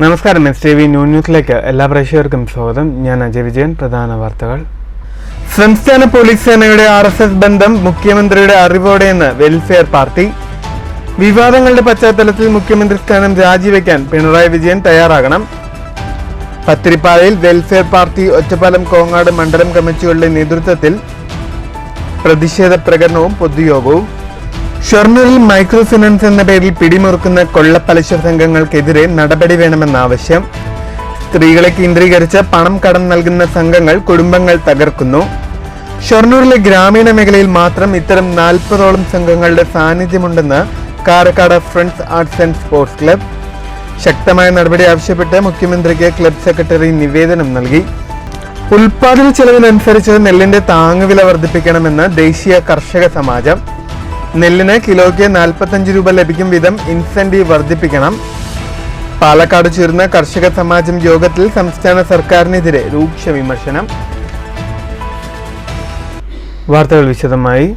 നമസ്കാരം. STV ന്യൂസിലേക്ക് എല്ലാ പ്രേക്ഷകർക്കും സ്വാഗതം. ഞാൻ അജയ് വിജയൻ. പ്രധാന വാർത്തകൾ. സംസ്ഥാന പോലീസ് സേനയുടെ RSS ബന്ധം മുഖ്യമന്ത്രിയുടെ അറിവോടെയെന്ന് വെൽഫെയർ പാർട്ടി. വിവാദങ്ങളുടെ പശ്ചാത്തലത്തിൽ മുഖ്യമന്ത്രി സ്ഥാനം രാജിവെക്കാൻ പിണറായി വിജയൻ തയ്യാറാകണം. പത്തിരിപ്പാലയിൽ വെൽഫെയർ പാർട്ടി ഒറ്റപ്പാലം കോങ്ങാട് മണ്ഡലം കമ്മിറ്റികളുടെ നേതൃത്വത്തിൽ പ്രതിഷേധ പ്രകടനവും പൊതുയോഗവും. ഷൊർണൂരിൽ മൈക്രോ ഫിനാൻസ് എന്ന പേരിൽ പിടിമുറുക്കുന്ന കൊള്ളപ്പലിശ സംഘങ്ങൾക്കെതിരെ നടപടി വേണമെന്ന ആവശ്യം. സ്ത്രീകളെ കേന്ദ്രീകരിച്ച് പണം കടം നൽകുന്ന സംഘങ്ങൾ കുടുംബങ്ങൾ തകർക്കുന്നു. ഷൊർണൂരിലെ ഗ്രാമീണ മേഖലയിൽ മാത്രം ഇത്തരം 40ഓളം സംഘങ്ങളുടെ സാന്നിധ്യമുണ്ടെന്ന് Karakkad friends arts and sports club. ശക്തമായ നടപടി ആവശ്യപ്പെട്ട് മുഖ്യമന്ത്രിക്ക് ക്ലബ് സെക്രട്ടറി നിവേദനം നൽകി. ഉൽപാദന ചെലവിനനുസരിച്ച് നെല്ലിന്റെ താങ്ങുവില വർദ്ധിപ്പിക്കണമെന്ന് ദേശീയ കർഷക സമാജം. നെല്ലിന് കിലോയ്ക്ക് 45 രൂപ ലഭിക്കും വിധം ഇൻസെന്റീവ് വർദ്ധിപ്പിക്കണം. പാലക്കാട് ചേർന്ന കർഷക സമാജം യോഗത്തിൽ സംസ്ഥാന സർക്കാരിനെതിരെ രൂക്ഷ വിമർശനം. വാർത്തകൾ വിശദമായി.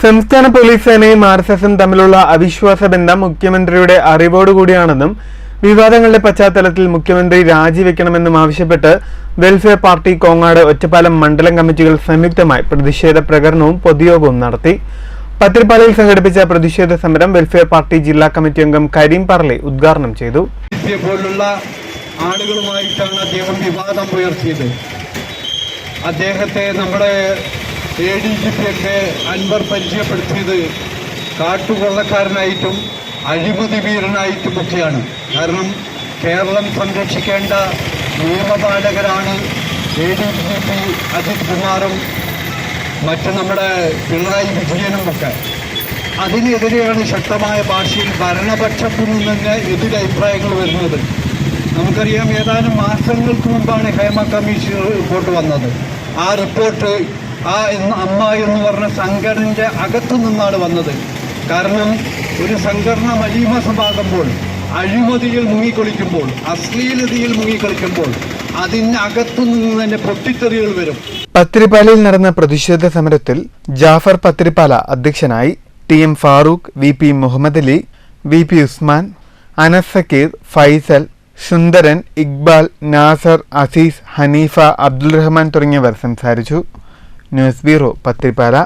സംസ്ഥാന പോലീസ് സേനയും RSSും തമ്മിലുള്ള അവിശ്വാസ ബന്ധം മുഖ്യമന്ത്രിയുടെ അറിവോടുകൂടിയാണെന്നും വിവാദങ്ങളുടെ പശ്ചാത്തലത്തിൽ മുഖ്യമന്ത്രി രാജിവെക്കണമെന്നും ആവശ്യപ്പെട്ട് വെൽഫെയർ പാർട്ടി കോങ്ങാട് ഒറ്റപ്പാലം മണ്ഡലം കമ്മിറ്റികൾ സംയുക്തമായി പ്രതിഷേധ പ്രകടനവും പൊതുയോഗവും നടത്തി. പത്തിരിപ്പാലയിൽ സംഘടിപ്പിച്ച പ്രതിഷേധ സമരം വെൽഫെയർ പാർട്ടി ജില്ലാ കമ്മിറ്റി അംഗം കരീം പറളി ഉദ്ഘാടനം ചെയ്തു. പോലുള്ള ആളുകളുമായിട്ടാണ് അദ്ദേഹം വിവാദം ഉയർത്തിയത്. അദ്ദേഹത്തെ നമ്മുടെ ADGP ഒക്കെ അൻവർ പരിചയപ്പെടുത്തിയത് കാട്ടുകൊള്ളക്കാരനായിട്ടും അഴിമതി വീരനായിട്ടുമൊക്കെയാണ്. കാരണം കേരളം സംരക്ഷിക്കേണ്ട നിയമപാലകരാണ് ADGP അജിത് കുമാറും മറ്റ് നമ്മുടെ പിണറായി വിജയനും ഒക്കെ. അതിനെതിരെയാണ് ശക്തമായ ഭാഷയിൽ ഭരണപക്ഷത്തിൽ നിന്ന് എതിരഭിപ്രായങ്ങൾ വരുന്നത്. നമുക്കറിയാം, ഏതാനും മാസങ്ങൾക്ക് മുമ്പാണ് ഹേമ കമ്മീഷൻ റിപ്പോർട്ട് വന്നത്. ആ റിപ്പോർട്ട് അമ്മ എന്ന് പറഞ്ഞ സംഘടനയുടെ അകത്തു നിന്നാണ് വന്നത്. കാരണം ഒരു സംഘടന മലീമസമാകുമ്പോൾ, അഴിമതിയിൽ മുങ്ങിക്കൊളിക്കുമ്പോൾ, അശ്ലീലതയിൽ മുങ്ങിക്കളിക്കുമ്പോൾ അതിനകത്തു നിന്ന് തന്നെ പൊട്ടിത്തെറികൾ വരും. പത്തിരിപ്പാലയിൽ നടന്ന പ്രതിഷേധ സമരത്തിൽ ജാഫർ പത്തിരിപ്പാല അധ്യക്ഷനായി. TM Farooq, VP Muhammad Ali, VP Usman, Anas Zakir, Faisal, സുന്ദരൻ, ഇക്ബാൽ, നാസർ, അസീസ്, ഹനീഫ, അബ്ദുൾ റഹ്മാൻ തുടങ്ങിയവർ സംസാരിച്ചു. News bureau, Pathiripala.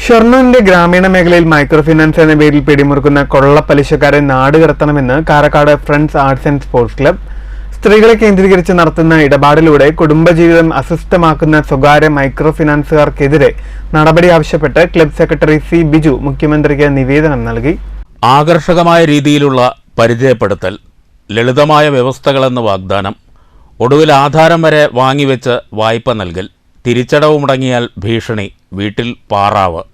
ഷൊർണൂരിന്റെ ഗ്രാമീണ മേഖലയിൽ മൈക്രോ ഫിനാൻസ് എന്ന പേരിൽ പിടിമുറുക്കുന്ന കൊള്ളപ്പലിശക്കാരെ നാടുകടത്തണമെന്ന് Karakkad friends arts and sports club. സ്ത്രീകളെ കേന്ദ്രീകരിച്ച് നടത്തുന്ന ഇടപാടിലൂടെ കുടുംബജീവിതം അസ്വസ്ഥമാക്കുന്ന സ്വകാര്യ മൈക്രോ ഫിനാൻസുകാർക്കെതിരെ നടപടി ആവശ്യപ്പെട്ട് ക്ലബ് സെക്രട്ടറി C. ബിജു മുഖ്യമന്ത്രിക്ക് നിവേദനം നൽകി. ആകർഷകമായ രീതിയിലുള്ള പരിചയപ്പെടുത്തൽ, ലളിതമായ വ്യവസ്ഥകളെന്ന വാഗ്ദാനം, ഒടുവിൽ ആധാരം വരെ വാങ്ങിവെച്ച് വായ്പ നൽകൽ, തിരിച്ചടവ് മുടങ്ങിയാൽ ഭീഷണി, വീട്ടിൽ പാറാവ്,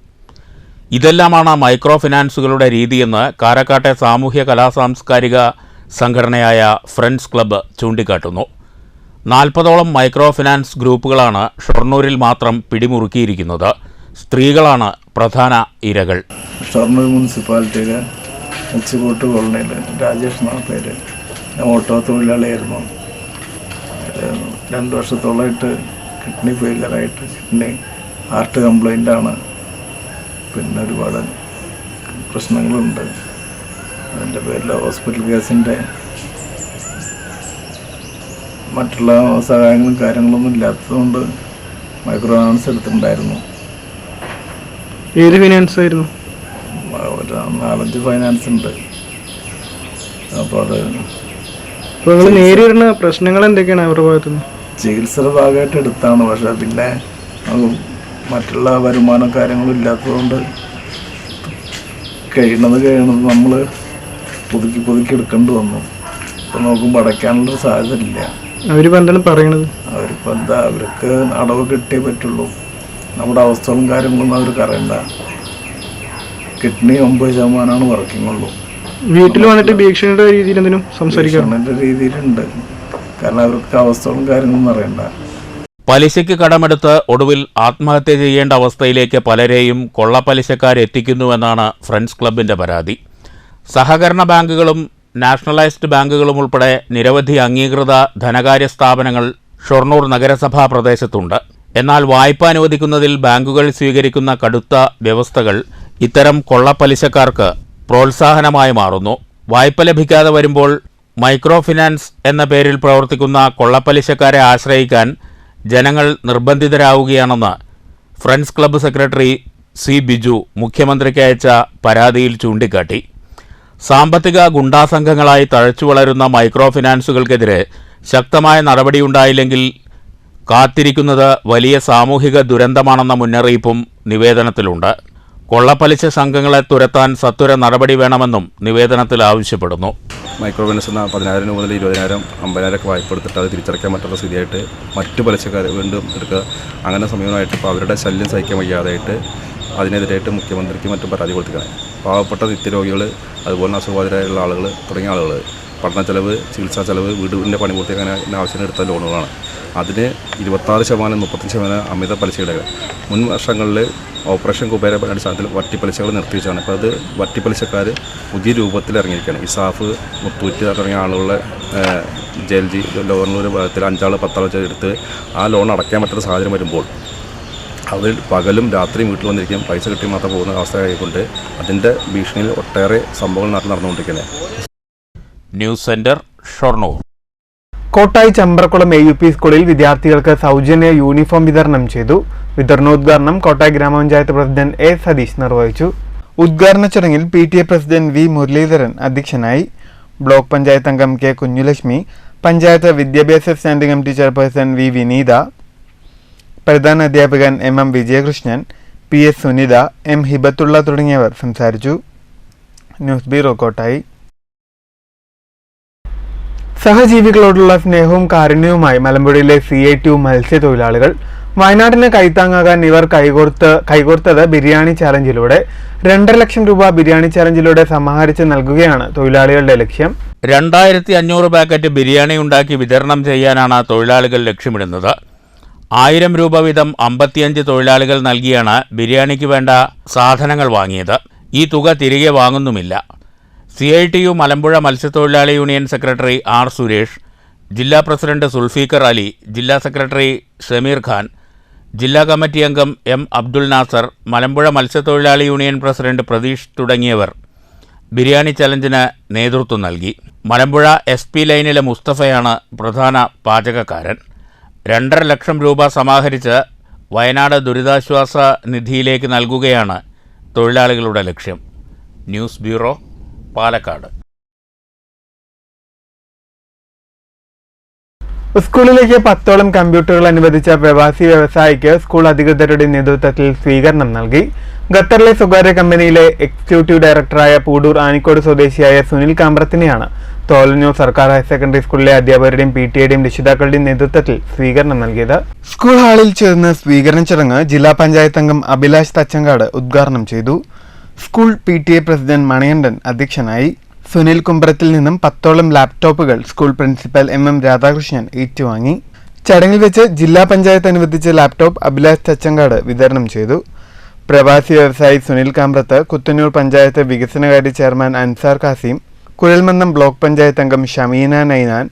ഇതെല്ലാമാണ് മൈക്രോ ഫിനാൻസുകളുടെ രീതിയെന്ന് കാരക്കാട്ടെ സാമൂഹ്യ കലാസാംസ്കാരിക സംഘടനയായ ഫ്രണ്ട്സ് ക്ലബ്ബ് ചൂണ്ടിക്കാട്ടുന്നു. 40ഓളം മൈക്രോ ഫിനാൻസ് ഗ്രൂപ്പുകളാണ് ഷൊർണൂരിൽ മാത്രം പിടിമുറുക്കിയിരിക്കുന്നത്. സ്ത്രീകളാണ് പ്രധാന ഇരകൾ. ഷൊർണൂർ മുനിസിപ്പാലിറ്റിയിലെ ഉച്ചക്കോട്ട് കോളനിയിൽ രാജേഷ് എന്നാണ് പേര്. ഞാൻ ഓട്ടോ തൊഴിലാളിയായിരുന്നു. 2 വർഷത്തോളമായിട്ട് കിഡ്നി ഫെയിലറായിട്ട്, കിഡ്നി ഹാർട്ട് കംപ്ലൈൻ്റാണ്. പിന്നെ ഒരുപാട് പ്രശ്നങ്ങളുണ്ട്. അതിൻ്റെ പേരിൽ ഹോസ്പിറ്റൽ കേസിൻ്റെ മറ്റുള്ള സഹായങ്ങളും കാര്യങ്ങളൊന്നും ഇല്ലാത്തതുകൊണ്ട് മൈക്രോ ഫിനാൻസ് എടുത്തിട്ടുണ്ടായിരുന്നു. ഏത് ഫിനാൻസ് ആയിരുന്നു? ഒരു 4-5 ഫൈനാൻസ് ഉണ്ട്. അപ്പോൾ അത് നേരിടുന്ന പ്രശ്നങ്ങൾ എന്തൊക്കെയാണ് അവരുടെ ഭാഗത്തുനിന്ന്? ചികിത്സയുടെ ഭാഗമായിട്ട് എടുത്താണ്. പക്ഷേ പിന്നെ മറ്റുള്ള വരുമാന കാര്യങ്ങളും ഇല്ലാത്തതുകൊണ്ട് കഴിയണത് നമ്മൾ പുതുക്കി എടുക്കേണ്ടി വന്നു. ഇപ്പം നോക്കുമ്പോൾ അടയ്ക്കാനുള്ളൊരു സാധ്യത ഇല്ല. അവരിപ്പോൾ എന്താണ് പറയണത്? അവരിപ്പോൾ അവർക്ക് അടവ് കിട്ടിയേ പറ്റുള്ളൂ. നമ്മുടെ അവസ്ഥകളും കാര്യങ്ങളൊന്നും അവർക്ക് അറിയണ്ട. കിഡ്നി 90% വർക്കിംഗ് ഉള്ളൂ. വീട്ടിൽ വന്നിട്ട് ഭീഷണിയുടെ രീതിയിൽ എന്തിനും സംസാരിക്കാറുണ്ട് രീതിയിലുണ്ട്. കാരണം അവർക്ക് അവസ്ഥകളും കാര്യങ്ങളൊന്നും അറിയണ്ട. പലിശയ്ക്ക് കടമെടുത്ത് ഒടുവിൽ ആത്മഹത്യ ചെയ്യേണ്ട അവസ്ഥയിലേക്ക് പലരെയും കൊള്ളപ്പലിശക്കാരെത്തിക്കുന്നുവെന്നാണ് ഫ്രണ്ട്സ് ക്ലബിൻ്റെ പരാതി. സഹകരണ ബാങ്കുകളും നാഷണലൈസ്ഡ് ബാങ്കുകളും ഉൾപ്പെടെ നിരവധി അംഗീകൃത ധനകാര്യ സ്ഥാപനങ്ങൾ ഷൊർണൂർ നഗരസഭാ പ്രദേശത്തുണ്ട്. എന്നാൽ വായ്പ അനുവദിക്കുന്നതിൽ ബാങ്കുകൾ സ്വീകരിക്കുന്ന കടുത്ത വ്യവസ്ഥകൾ ഇത്തരം കൊള്ളപ്പലിശക്കാർക്ക് പ്രോത്സാഹനമായി മാറുന്നു. വായ്പ ലഭിക്കാതെ വരുമ്പോൾ മൈക്രോ ഫിനാൻസ് എന്ന പേരിൽ പ്രവർത്തിക്കുന്ന കൊള്ളപ്പലിശക്കാരെ ആശ്രയിക്കാൻ ജനങ്ങൾ നിർബന്ധിതരാവുകയാണെന്ന് friends club secretary C Biju മുഖ്യമന്ത്രിക്ക് അയച്ച പരാതിയിൽ ചൂണ്ടിക്കാട്ടി. സാമ്പത്തിക ഗുണ്ടാസംഘങ്ങളായി തഴച്ചു വളരുന്ന മൈക്രോ ഫിനാൻസുകൾക്കെതിരെ ശക്തമായ നടപടിയുണ്ടായില്ലെങ്കിൽ കാത്തിരിക്കുന്നത് വലിയ സാമൂഹിക ദുരന്തമാണെന്ന മുന്നറിയിപ്പും നിവേദനത്തിലുണ്ട്. കൊള്ളപ്പലിശ സംഘങ്ങളെ തുരത്താൻ സത്വര നടപടി വേണമെന്നും നിവേദനത്തിൽ ആവശ്യപ്പെടുന്നു. മൈക്രോ ഫിനാൻസ് എന്ന 10,000 രൂപ മുതൽ 20,000, 50,000 വായ്പ എടുത്തിട്ട് അത് തിരിച്ചടയ്ക്കാൻ പറ്റുന്ന സ്ഥിതിയായിട്ട് മറ്റു പലിശക്കാർ വീണ്ടും എടുക്കുക, അങ്ങനെ സമീപമായിട്ട് ഇപ്പോൾ അവരുടെ ശല്യം സഹിക്കാൻ വയ്യാതായിട്ട് അതിനെതിരായിട്ട് മുഖ്യമന്ത്രിക്ക് മറ്റും പരാതി കൊടുത്തിരിക്കണം. പാവപ്പെട്ട നിത്യരോഗികൾ, അതുപോലെ അസുഖബാധിതരായുള്ള ആളുകൾ തുടങ്ങിയ ആളുകൾ പഠന ചെലവ്, ചികിത്സാ ചെലവ്, വീടിൻ്റെ പണിപൂർത്തിയാക്കാൻ ആവശ്യത്തിന് എടുത്ത ലോണുകളാണ്. അതിന് 26%, 35% അമിത പലിശയുടെ മുൻ വർഷങ്ങളിൽ ഓപ്പറേഷൻ കുബേര അടിസ്ഥാനത്തിൽ വട്ടിപ്പലിശകൾ നിർത്തിവെച്ചാണ്. അപ്പോൾ അത് വട്ടിപ്പലിശക്കാർ പുതിയ രൂപത്തിൽ ഇറങ്ങിയിരിക്കുകയാണ്. ഇസാഫ്, മുത്തൂറ്റ് തുടങ്ങിയ ആളുകളുടെ ജെൽജി ലോണിലൊരു ഭാഗത്തിൽ 5 ആൾ 10 ആൾ എടുത്ത് ആ ലോൺ അടയ്ക്കാൻ പറ്റുന്ന സാഹചര്യം വരുമ്പോൾ അവർ പകലും രാത്രിയും വീട്ടിൽ വന്നിരിക്കും, പൈസ കിട്ടി മാത്രം പോകുന്ന അവസ്ഥയായിക്കൊണ്ട് അതിൻ്റെ ഭീഷണിയിൽ ഒട്ടേറെ സംഭവങ്ങൾ നടന്നുകൊണ്ടിരിക്കുന്നത്. News centre, Shoranur. Kottayi Chambrakkulam AUP സ്കൂളിൽ വിദ്യാർത്ഥികൾക്ക് സൗജന്യ യൂണിഫോം വിതരണം ചെയ്തു. വിതരണോദ്ഘാടനം കോട്ടായി ഗ്രാമപഞ്ചായത്ത് പ്രസിഡന്റ് A. സതീഷ് നിർവഹിച്ചു. ഉദ്ഘാടന ചടങ്ങിൽ PTA പ്രസിഡന്റ് V. മുരളീധരൻ അധ്യക്ഷനായി. ബ്ലോക്ക് പഞ്ചായത്ത് അംഗം K. കുഞ്ഞുലക്ഷ്മി, പഞ്ചായത്ത് വിദ്യാഭ്യാസ സ്റ്റാൻഡിംഗ് കമ്മിറ്റി ചെയർപേഴ്സൺ V. വിനീത, പ്രധാന അധ്യാപകൻ M. Vijayakrishnan, PS. Sunitha, M. Hibathulla തുടങ്ങിയവർ സംസാരിച്ചു. News bureau, Kottayi. സഹജീവികളോടുള്ള സ്നേഹവും കാരുണ്യവുമായി മലമ്പുഴയിലെ CITU മത്സ്യത്തൊഴിലാളികൾ. വയനാടിന് കൈത്താങ്ങാകാൻ ഇവർ കൈകോർത്തത് ബിരിയാണി ചാലഞ്ചിലൂടെ. 2.5 ലക്ഷം രൂപ ബിരിയാണി ചാലഞ്ചിലൂടെ സമാഹരിച്ച് നൽകുകയാണ് തൊഴിലാളികളുടെ ലക്ഷ്യം. 2500 പാക്കറ്റ് ബിരിയാണി ഉണ്ടാക്കി വിതരണം ചെയ്യാനാണ് തൊഴിലാളികൾ ലക്ഷ്യമിടുന്നത്. 1000 രൂപ വീതം 55 തൊഴിലാളികൾ നൽകിയാണ് ബിരിയാണിക്ക് വേണ്ട സാധനങ്ങൾ വാങ്ങിയത്. ഈ തുക തിരികെ വാങ്ങുന്നുമില്ല. CITU മലമ്പുഴ മത്സ്യത്തൊഴിലാളി യൂണിയൻ സെക്രട്ടറി R. സുരേഷ്, ജില്ലാ പ്രസിഡന്റ് സുൽഫീഖർ അലി, ജില്ലാ സെക്രട്ടറി ഷമീർ ഖാൻ, ജില്ലാ കമ്മിറ്റി അംഗം M. അബ്ദുൽ നാസർ, മലമ്പുഴ മത്സ്യത്തൊഴിലാളി യൂണിയൻ പ്രസിഡന്റ് പ്രതീഷ് തുടങ്ങിയവർ ബിരിയാണി ചലഞ്ചിന് നേതൃത്വം നൽകി. മലമ്പുഴ SP ലൈനിലെ മുസ്തഫയാണ് പ്രധാന പാചകക്കാരൻ. 2.5 ലക്ഷം രൂപ സമാഹരിച്ച് വയനാട് ദുരിതാശ്വാസ നിധിയിലേക്ക് നൽകുകയാണ് തൊഴിലാളികളുടെ ലക്ഷ്യം. News bureau, Palakkad. സ്കൂളിലേക്ക് 10ഓളം കമ്പ്യൂട്ടറുകൾ അനുവദിച്ച പ്രവാസി വ്യവസായിക്ക് സ്കൂൾ അധികൃതരുടെ നേതൃത്വത്തിൽ സ്വീകരണം നൽകി. ഖത്തറിലെ സ്വകാര്യ കമ്പനിയിലെ എക്സിക്യൂട്ടീവ് ഡയറക്ടറായ പൂടൂർ ആനിക്കോട് സ്വദേശിയായ സുനിൽ കാമ്പ്രത്തിനെയാണ് തോലന്നൂർ സർക്കാർ ഹയർ സെക്കൻഡറി സ്കൂളിലെ അധ്യാപകരുടെയും PTA-യുടെയും രക്ഷിതാക്കളുടെയും നേതൃത്വത്തിൽ സ്വീകരണം നൽകിയത്. സ്കൂൾ ഹാളിൽ ചേർന്ന സ്വീകരണ ചടങ്ങ് ജില്ലാ പഞ്ചായത്ത് അംഗം അഭിലാഷ് തച്ചങ്കാട് ഉദ്ഘാടനം ചെയ്തു. സ്കൂൾ PTA പ്രസിഡന്റ് മണികണ്ഠൻ അധ്യക്ഷനായി. സുനിൽ കുമ്പ്രത്തിൽ നിന്നും 10ഓളം ലാപ്ടോപ്പുകൾ സ്കൂൾ പ്രിൻസിപ്പൽ M. രാധാകൃഷ്ണൻ ഏറ്റുവാങ്ങി. ചടങ്ങിൽ വെച്ച് ജില്ലാ പഞ്ചായത്ത് അനുവദിച്ച ലാപ്ടോപ്പ് അഭിലാഷ് തച്ചങ്കാട് വിതരണം ചെയ്തു. പ്രവാസി വ്യവസായി സുനിൽ കാമ്പ്രത്ത്, കുത്തന്നൂർ പഞ്ചായത്ത് വികസനകാര്യ ചെയർമാൻ അൻസാർ കാസിം, കുഴൽമന്നം ബ്ലോക്ക് പഞ്ചായത്ത് അംഗം ഷമീന നൈനാൻ,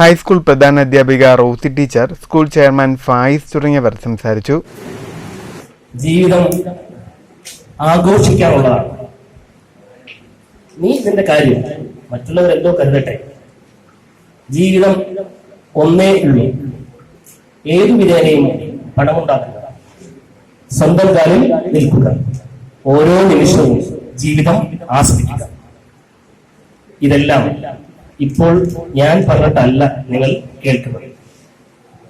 ഹൈസ്കൂൾ പ്രധാന അധ്യാപിക Rosy teacher, school chairman Faiz തുടങ്ങിയവർ സംസാരിച്ചു. ജീവിതം ആഘോഷിക്കാനുള്ളതാണ്. നീ നിന്റെ കാര്യം മറ്റുള്ളവരെന്തോ കരുതട്ടെ. ജീവിതം ഒന്നേ ഉള്ളൂ. ഏതു വിധേനയും പണമുണ്ടാക്കുക, സ്വന്തം കാലിൽ നിൽക്കുക, ഓരോ നിമിഷവും ജീവിതം ആസ്വദിക്കുക. ഇതെല്ലാം ഇപ്പോൾ ഞാൻ പറഞ്ഞിട്ടല്ല നിങ്ങൾ കേൾക്കുന്നത്.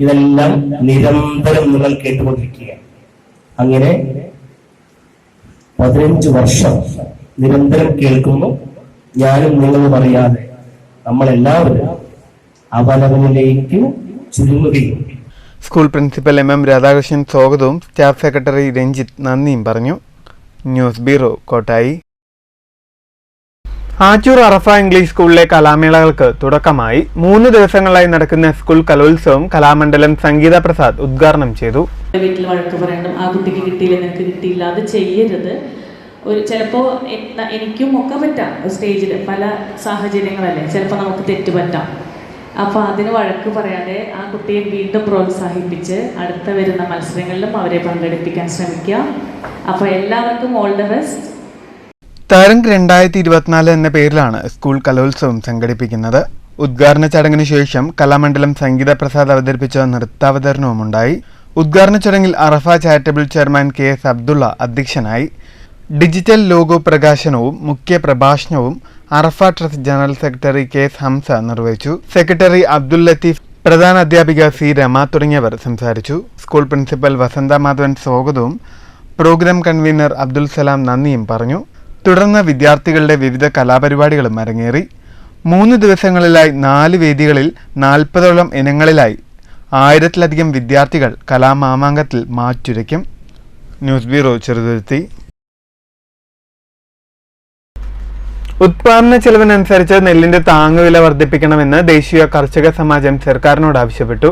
ഇതെല്ലാം നിരന്തരം നിങ്ങൾ കേട്ടുകൊണ്ടിരിക്കുക. അങ്ങനെ 15 വർഷം നിരന്തരം കേൾക്കുന്നു. ഞാനും നിങ്ങളും അറിയാതെ നമ്മളെല്ലാവരും അവനവനിലേക്ക് ചുരുങ്ങുകയും. School principal M. രാധാകൃഷ്ണൻ സ്വാഗതവും സ്റ്റാഫ് സെക്രട്ടറി രഞ്ജിത്ത് നന്ദിയും പറഞ്ഞു. News bureau, Kottayi. Achur Arafa English സ്കൂളിലെ കലാമേളകൾക്ക് തുടക്കമായി. 3 ദിവസങ്ങളായി നടക്കുന്ന സ്കൂൾ കലോത്സവം കലാമണ്ഡലം സംഗീത പ്രസാദ് ഉദ്ഘാടനം ചെയ്തു. വീട്ടിൽ വഴക്ക് പറയണം, ആ കുട്ടിക്ക് കിട്ടിയില്ല, നിനക്ക് കിട്ടിയില്ല, അത് ചെയ്യരുത്. ചിലപ്പോൾ എനിക്കും ഒക്കെ പറ്റാം, സ്റ്റേജിൽ പല സാഹചര്യങ്ങളല്ലേ, ചിലപ്പോൾ നമുക്ക് തെറ്റ് പറ്റാം. അപ്പോൾ അതിന് വഴക്ക് പറയാതെ ആ കുട്ടിയെ വീണ്ടും പ്രോത്സാഹിപ്പിച്ച് അടുത്ത വരുന്ന മത്സരങ്ങളിലും അവരെ പങ്കെടുപ്പിക്കാൻ ശ്രമിക്കുക. അപ്പോൾ എല്ലാവർക്കും ഓൾ ദ ബെസ്റ്റ്. തരംഗ് 2024 എന്ന പേരിലാണ് സ്കൂൾ കലോത്സവം സംഘടിപ്പിക്കുന്നത്. ഉദ്ഘാടന ചടങ്ങിന് ശേഷം കലാമണ്ഡലം സംഗീത പ്രസാദ് അവതരിപ്പിച്ച നൃത്താവതരണവുമുണ്ടായി. ഉദ്ഘാടന ചടങ്ങിൽ Arafa charitable chairman KS Abdulla അധ്യക്ഷനായി. ഡിജിറ്റൽ ലോഗോ പ്രകാശനവും മുഖ്യ പ്രഭാഷണവും Arafa trust general secretary KS Hamsa നിർവഹിച്ചു. സെക്രട്ടറി അബ്ദുൽ ലത്തീഫ്, പ്രധാന അധ്യാപിക C രമ തുടങ്ങിയവർ സംസാരിച്ചു. സ്കൂൾ പ്രിൻസിപ്പൽ വസന്ത മാധവൻ സ്വാഗതവും പ്രോഗ്രാം കൺവീനർ അബ്ദുൽ സലാം നന്ദിയും പറഞ്ഞു. തുടർന്ന് വിദ്യാർത്ഥികളുടെ വിവിധ കലാപരിപാടികളും അരങ്ങേറി. 3 ദിവസങ്ങളിലായി 4 വേദികളിൽ 40ഓളം ഇനങ്ങളിലായി 1000-ലധികം വിദ്യാർത്ഥികൾ കലാമാമാങ്കത്തിൽ മാറ്റുരയ്ക്കും. News bureau, Cheruthuruthy. ഉത്പാദന ചെലവിനനുസരിച്ച് നെല്ലിന്റെ താങ്ങുവില വർദ്ധിപ്പിക്കണമെന്ന് ദേശീയ കർഷക സമാജം സർക്കാരിനോട് ആവശ്യപ്പെട്ടു.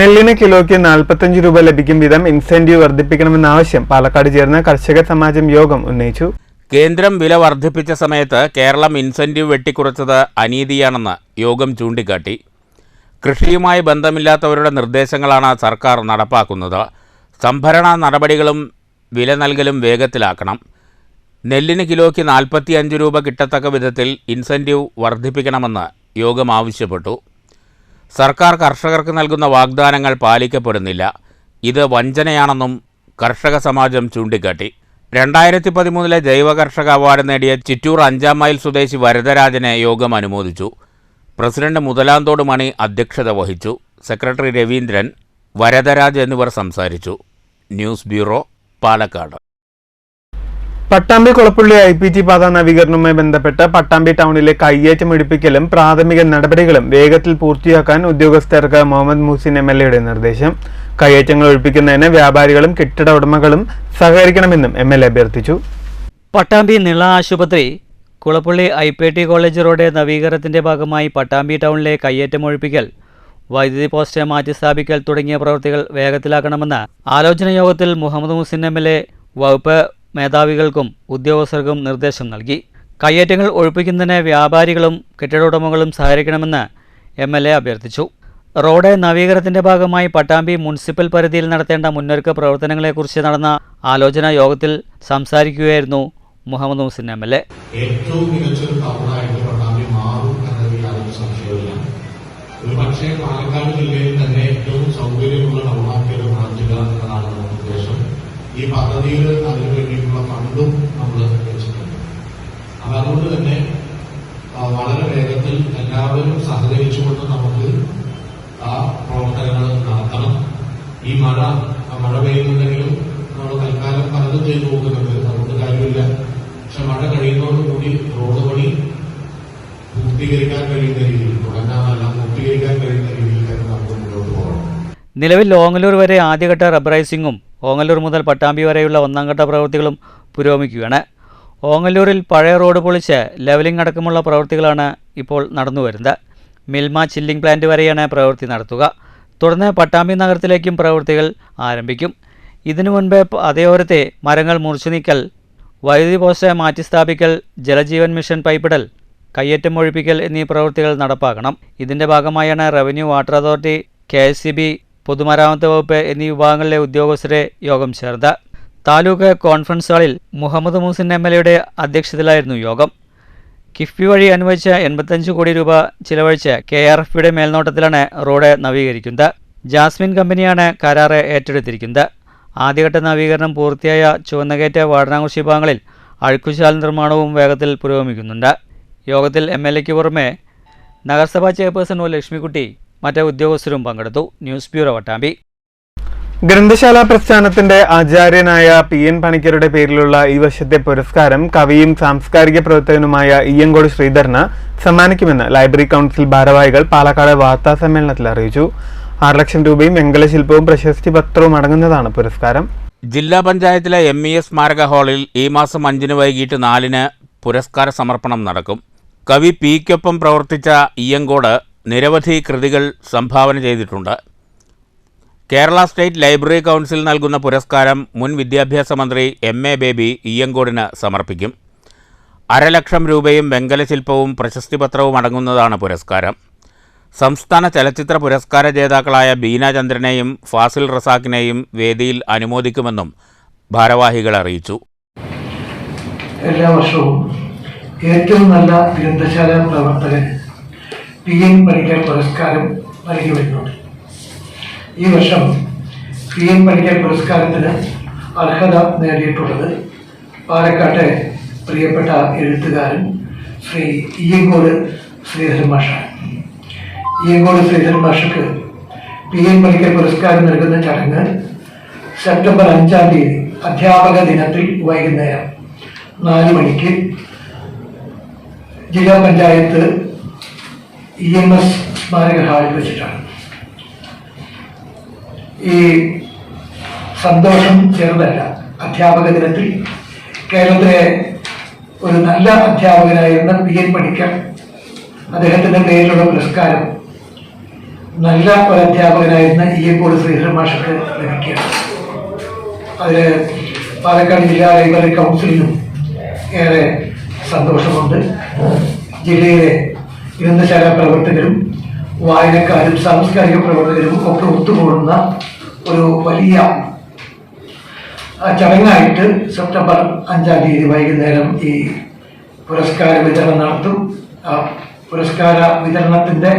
നെല്ലിന് കിലോയ്ക്ക് 45 രൂപ ലഭിക്കും വിധം ഇൻസെന്റീവ് വർദ്ധിപ്പിക്കണമെന്ന ആവശ്യം പാലക്കാട് ചേർന്ന കർഷക സമാജം യോഗം ഉന്നയിച്ചു. കേന്ദ്രം വില വർദ്ധിപ്പിച്ച സമയത്ത് കേരളം ഇൻസെന്റീവ് വെട്ടിക്കുറച്ചത് അനീതിയാണെന്ന് യോഗം ചൂണ്ടിക്കാട്ടി. കൃഷിയുമായി ബന്ധമില്ലാത്തവരുടെ നിർദ്ദേശങ്ങളാണ് സർക്കാർ നടപ്പാക്കുന്നത്. സംഭരണ നടപടികളും വില നൽകലും വേഗത്തിലാക്കണം. നെല്ലിന് കിലോയ്ക്ക് 45 രൂപ കിട്ടത്തക്ക വിധത്തിൽ ഇൻസെന്റീവ് വർദ്ധിപ്പിക്കണമെന്ന് യോഗം ആവശ്യപ്പെട്ടു. സർക്കാർ കർഷകർക്ക് നൽകുന്ന വാഗ്ദാനങ്ങൾ പാലിക്കപ്പെടുന്നില്ല. ഇത് വഞ്ചനയാണെന്നും കർഷക സമാജം ചൂണ്ടിക്കാട്ടി. 2013 ജൈവ കർഷക അവാർഡ് നേടിയ ചിറ്റൂർ 5-ാം മൈൽ സ്വദേശി വരദരാജനെ യോഗം അനുമോദിച്ചു. പ്രസിഡന്റ് മുതലാന്തോട് മണി അധ്യക്ഷത വഹിച്ചു. സെക്രട്ടറി രവീന്ദ്രൻ, വരദരാജ് എന്നിവർ സംസാരിച്ചു. News bureau, Palakkad. Pattambi Kulappully IPT പാത നവീകരണവുമായി ബന്ധപ്പെട്ട് പട്ടാമ്പി ടൗണിലെ കയ്യേറ്റം ഒഴിപ്പിക്കലും പ്രാഥമിക നടപടികളും വേഗത്തിൽ പൂർത്തിയാക്കാൻ ഉദ്യോഗസ്ഥർക്ക് മുഹമ്മദ് മുഹസിൻ MLA നിർദ്ദേശം. കയ്യേറ്റങ്ങൾ ഒഴിപ്പിക്കുന്നതിന് വ്യാപാരികളും കെട്ടിട ഉടമകളും സഹകരിക്കണമെന്നും MLA അഭ്യർത്ഥിച്ചു. പട്ടാമ്പി നിള ആശുപത്രി, കുളപ്പുള്ളി IPT കോളേജ് റോഡ് നവീകരണത്തിന്റെ ഭാഗമായി പട്ടാമ്പി ടൗണിലെ കയ്യേറ്റം ഒഴിപ്പിക്കൽ, വൈദ്യുതി പോസ്റ്റ് മാറ്റിസ്ഥാപിക്കൽ തുടങ്ങിയ പ്രവൃത്തികൾ വേഗത്തിലാക്കണമെന്ന് ആലോചന യോഗത്തിൽ മുഹമ്മദ് മുഹസിൻ MLA വകുപ്പ് മേധാവികൾക്കും ഉദ്യോഗസ്ഥർക്കും നിർദ്ദേശം നൽകി. കയ്യേറ്റങ്ങൾ ഒഴിപ്പിക്കുന്നതിന് വ്യാപാരികളും കെട്ടിട ഉടമകളും സഹകരിക്കണമെന്ന് MLA അഭ്യർത്ഥിച്ചു. റോഡ് നവീകരണത്തിന്റെ ഭാഗമായി പട്ടാമ്പി മുനിസിപ്പൽ പരിധിയിൽ നടത്തേണ്ട മുന്നൊരുക്ക പ്രവർത്തനങ്ങളെക്കുറിച്ച് നടന്ന ആലോചനാ യോഗത്തിൽ സംസാരിക്കുകയായിരുന്നു മുഹമ്മദ് മുഹസിൻ MLA. ഏറ്റവും മികച്ചൊരു ടൗണായിട്ട് പട്ടാമ്പി മാറും എന്നതിൽ യാതൊരു സംശയവുമില്ല. ഒരു പക്ഷേ പാലക്കാട് ജില്ലയിൽ തന്നെ ഏറ്റവും സൗകര്യമുള്ള ടൗണാക്കിയത് മാറ്റുക എന്നതാണ് നമ്മുടെ ഉദ്ദേശം. ഈ പദ്ധതിയിൽ അതിനു വേണ്ടിയിട്ടുള്ള ഫണ്ടും നമ്മൾ വെച്ചിട്ടുണ്ട്. അതുകൊണ്ട് തന്നെ വളരെ വേഗത്തിൽ എല്ലാവരും സഹകരിച്ചുകൊണ്ട് നമുക്ക് ആ പ്രവർത്തനങ്ങൾ നടത്തണം. ഈ മഴ പെയ്യുന്നുണ്ടെങ്കിലും നമ്മൾ തൽക്കാലം പലതും ചെയ്തു പോകുന്നുണ്ട്, അതുകൊണ്ട് കാര്യമില്ല. പക്ഷെ മഴ കഴിയുന്നതോടുകൂടി റോഡ് പണി പൂർത്തീകരിക്കാൻ കഴിയുന്ന രീതിയിൽ, തുടങ്ങാനല്ല പൂർത്തീകരിക്കാൻ കഴിയുന്ന രീതിയിൽ തന്നെ നമുക്ക് മുന്നോട്ട് പോകണം. നിലവിൽ ഓങ്ങല്ലൂർ വരെ ആദ്യഘട്ട റബ്ബറൈസിംഗും ഓങ്ങല്ലൂർ മുതൽ പട്ടാമ്പി വരെയുള്ള 1ാം ഘട്ട പ്രവൃത്തികളും പുരോഗമിക്കുകയാണ്. ഓങ്ങല്ലൂരിൽ പഴയ റോഡ് പൊളിച്ച് ലെവലിംഗ് അടക്കമുള്ള പ്രവൃത്തികളാണ് ഇപ്പോൾ നടന്നുവരുന്നത്. മിൽമ ചില്ലിംഗ് പ്ലാന്റ് വരെയാണ് പ്രവൃത്തി നടത്തുക. തുടർന്ന് പട്ടാമ്പി നഗരത്തിലേക്കും പ്രവൃത്തികൾ ആരംഭിക്കും. ഇതിനു മുൻപ് അതേയോരത്തെ മരങ്ങൾ മുറിച്ചു നീക്കൽ, വൈദ്യുതി പോസ്റ്റ് മാറ്റിസ്ഥാപിക്കൽ, ജലജീവൻ മിഷൻ പൈപ്പിടൽ, കയ്യേറ്റം ഒഴിപ്പിക്കൽ എന്നീ പ്രവൃത്തികൾ നടപ്പാക്കണം. ഇതിന്റെ ഭാഗമായാണ് റവന്യൂ, വാട്ടർ അതോറിറ്റി, KSCB, പൊതുമരാമത്ത് വകുപ്പ് എന്നീ വിഭാഗങ്ങളിലെ ഉദ്യോഗസ്ഥരെ യോഗം ചേർന്നത്. താലൂക്ക് കോൺഫറൻസ് ഹാളിൽ മുഹമ്മദ് മുഹസിൻ MLA അധ്യക്ഷതയിലായിരുന്നു യോഗം. കിഫ്ബി വഴി അനുവദിച്ച 85 കോടി രൂപ ചിലവഴിച്ച് KRFBയുടെ മേൽനോട്ടത്തിലാണ് റോഡ് നവീകരിക്കുന്നത്. ജാസ്മിൻ കമ്പനിയാണ് കരാറ് ഏറ്റെടുത്തിരിക്കുന്നത്. ആദ്യഘട്ട നവീകരണം പൂർത്തിയായ ചുവന്നകേറ്റ വാടനാകുറിശി ഭാഗങ്ങളിൽ അഴുക്കുചാൽ നിർമ്മാണവും വേഗത്തിൽ പുരോഗമിക്കുന്നുണ്ട്. യോഗത്തിൽ MLAയ്ക്ക് പുറമെ നഗരസഭാ ചെയർപേഴ്സൺ O ലക്ഷ്മിക്കുട്ടി, മറ്റ് ഉദ്യോഗസ്ഥരും പങ്കെടുത്തു. News bureau, Pattambi. ഗ്രന്ഥശാല പ്രസ്ഥാനത്തിന്റെ ആചാര്യനായ PN പണിക്കരുടെ പേരിലുള്ള ഈ വർഷത്തെ പുരസ്കാരം കവിയും സാംസ്കാരിക പ്രവർത്തകനുമായ ഇയ്യങ്കോട് ശ്രീധരന് സമ്മാനിക്കുമെന്ന് ലൈബ്രറി കൗൺസിൽ ഭാരവാഹികൾ പാലക്കാട് വാർത്താ സമ്മേളനത്തിൽ അറിയിച്ചു. 6 ലക്ഷം രൂപയും വെങ്കലശില്പവും പ്രശസ്തി പത്രവും അടങ്ങുന്നതാണ് പുരസ്കാരം. ജില്ലാ പഞ്ചായത്തിലെ MES സ്മാരക ഹാളിൽ ഈ മാസം 5 വൈകിട്ട് 4 പുരസ്കാര സമർപ്പണം നടക്കും. കവി P.ക്കൊപ്പം പ്രവർത്തിച്ച ഇയ്യങ്കോട് നിരവധി കൃതികൾ സംഭാവന ചെയ്തിട്ടുണ്ട്. കേരള സ്റ്റേറ്റ് ലൈബ്രറി കൗൺസിൽ നൽകുന്ന പുരസ്കാരം മുൻ വിദ്യാഭ്യാസ മന്ത്രി MA ബേബി ഇയ്യങ്കോടിന് സമർപ്പിക്കും. 1/2 ലക്ഷം രൂപയും വെങ്കലശില്പവും പ്രശസ്തിപത്രവും അടങ്ങുന്നതാണ് പുരസ്കാരം. സംസ്ഥാന ചലച്ചിത്ര പുരസ്കാര ജേതാക്കളായ ബീന ചന്ദ്രനെയും ഫാസിൽ റസാഖിനെയും വേദിയിൽ അനുമോദിക്കുമെന്നും ഭാരവാഹികൾ അറിയിച്ചു. എല്ലാ വർഷവും ഏറ്റവും നല്ല ഗ്രന്ഥശാല പ്രവർത്തകന് PN പണിക്കർ പുരസ്കാരം നൽകി വരുന്നുണ്ട്. ഈ വർഷം PN പണിക്കർ പുരസ്കാരത്തിന് അർഹത നേടിയിട്ടുള്ളത് പാലക്കാട്ടെ പ്രിയപ്പെട്ട എഴുത്തുകാരൻ ശ്രീ ഇയ്യങ്കോട് ശ്രീധരൻ മാഷാണ്. ഇയ്യങ്കോട് ശ്രീധരൻ മാഷക്ക് PN പണിക്കർ പുരസ്കാരം നൽകുന്ന ചടങ്ങ് സെപ്റ്റംബർ 5-ാം തീയതി അധ്യാപക ദിനത്തിൽ വൈകുന്നേരം 4 മണിക്ക് ജില്ലാ പഞ്ചായത്ത് EMS സ്മാരക ഹാളിൽ വെച്ചിട്ടാണ്. ഈ സന്തോഷം ചെറുതല്ല. അധ്യാപക ദിനത്തിൽ കേരളത്തിലെ ഒരു നല്ല അധ്യാപകനായിരുന്ന PN പണിക്കർ, അദ്ദേഹത്തിന്റെ പേരിലുള്ള പുരസ്കാരം നല്ല ഒരു അധ്യാപകനായിരുന്ന ഇയ്യങ്കോട് ശ്രീധരൻ മാഷക്ക് ലഭിക്കുകയാണ്. അതിൽ പാലക്കാട് ജില്ലാ ലൈബ്രറി കൗൺസിലിനും ഏറെ സന്തോഷമുണ്ട്. ജില്ലയിലെ ഗ്രന്ഥശാല പ്രവർത്തകരും വായനക്കാരും സാംസ്കാരിക പ്രവർത്തകരും ഒക്കെ ഒത്തുകൂടുന്ന ഒരു വലിയ ചടങ്ങായിട്ട് സെപ്റ്റംബർ 5-ാം തീയതി വൈകുന്നേരം ഈ പുരസ്കാര വിതരണം നടത്തും. ആ പുരസ്കാര വിതരണത്തിൻ്റെ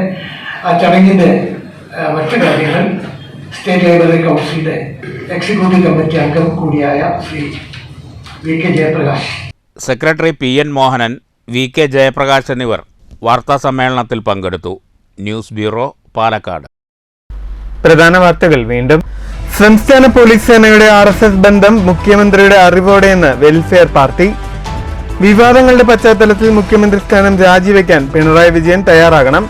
ആ ചടങ്ങിൻ്റെ മറ്റു കാര്യങ്ങൾ സ്റ്റേറ്റ് ലൈബ്രറി കൗൺസിലിൻ്റെ എക്സിക്യൂട്ടീവ് കമ്മിറ്റി അംഗം കൂടിയായ Shri VK Jayaprakash, secretary PN Mohanan, VK Jayaprakash എന്നിവർ വാർത്താ സമ്മേളനത്തിൽ പങ്കെടുത്തു. News bureau, Palakkad. പ്രധാന വാർത്തകൾ വീണ്ടും. സംസ്ഥാന പോലീസ് സേനയുടെ RSS ബന്ധം മുഖ്യമന്ത്രിയുടെ അറിവോടെയെന്ന് വെൽഫെയർ പാർട്ടി. വിവാദങ്ങളുടെ പശ്ചാത്തലത്തിൽ മുഖ്യമന്ത്രി സ്ഥാനം രാജിവെക്കാൻ പിണറായി വിജയൻ തയ്യാറാകണം.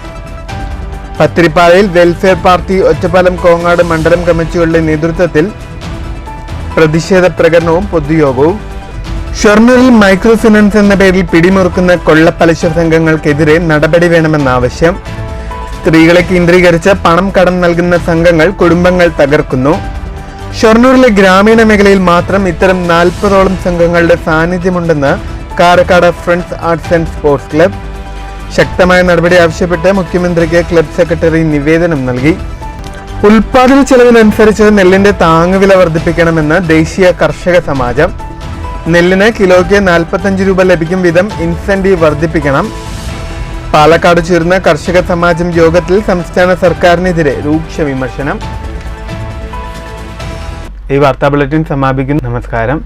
പത്തിരിപ്പാലയിൽ വെൽഫെയർ പാർട്ടി ഒറ്റപ്പാലം കോങ്ങാട് മണ്ഡലം കമ്മിറ്റികളുടെ നേതൃത്വത്തിൽ പ്രതിഷേധ പ്രകടനവും പൊതുയോഗവും. ഷൊർണൂരിൽ മൈക്രോ ഫിനാൻസ് എന്ന പേരിൽ പിടിമുറുക്കുന്ന കൊള്ളപ്പലിശ സംഘങ്ങൾക്കെതിരെ നടപടി വേണമെന്ന ആവശ്യം. സ്ത്രീകളെ കേന്ദ്രീകരിച്ച് പണം കടം നൽകുന്ന സംഘങ്ങൾ കുടുംബങ്ങൾ തകർക്കുന്നു. ഷൊർണൂരിലെ ഗ്രാമീണ മേഖലയിൽ മാത്രം ഇത്തരം 40ഓളം സംഘങ്ങളുടെ സാന്നിധ്യമുണ്ടെന്ന് Karakkad friends arts and sports club. ശക്തമായ നടപടി ആവശ്യപ്പെട്ട് മുഖ്യമന്ത്രിക്ക് ക്ലബ് സെക്രട്ടറി നിവേദനം നൽകി. ഉൽപാദന ചെലവിനനുസരിച്ച് നെല്ലിന്റെ താങ്ങുവില വർദ്ധിപ്പിക്കണമെന്ന് ദേശീയ കർഷക സമാജം. നെല്ലിന് കിലോയ്ക്ക് 45 രൂപ ലഭിക്കും വിധം ഇൻസെന്റീവ് വർദ്ധിപ്പിക്കണം. പാലക്കാട് ചേർന്ന കർഷക സമാജം യോഗത്തിൽ സംസ്ഥാന സർക്കാരിനെതിരെ രൂക്ഷ വിമർശനം. ഈ വാർത്താ ബുള്ളറ്റിൻ സമാപിക്കുന്നു. നമസ്കാരം.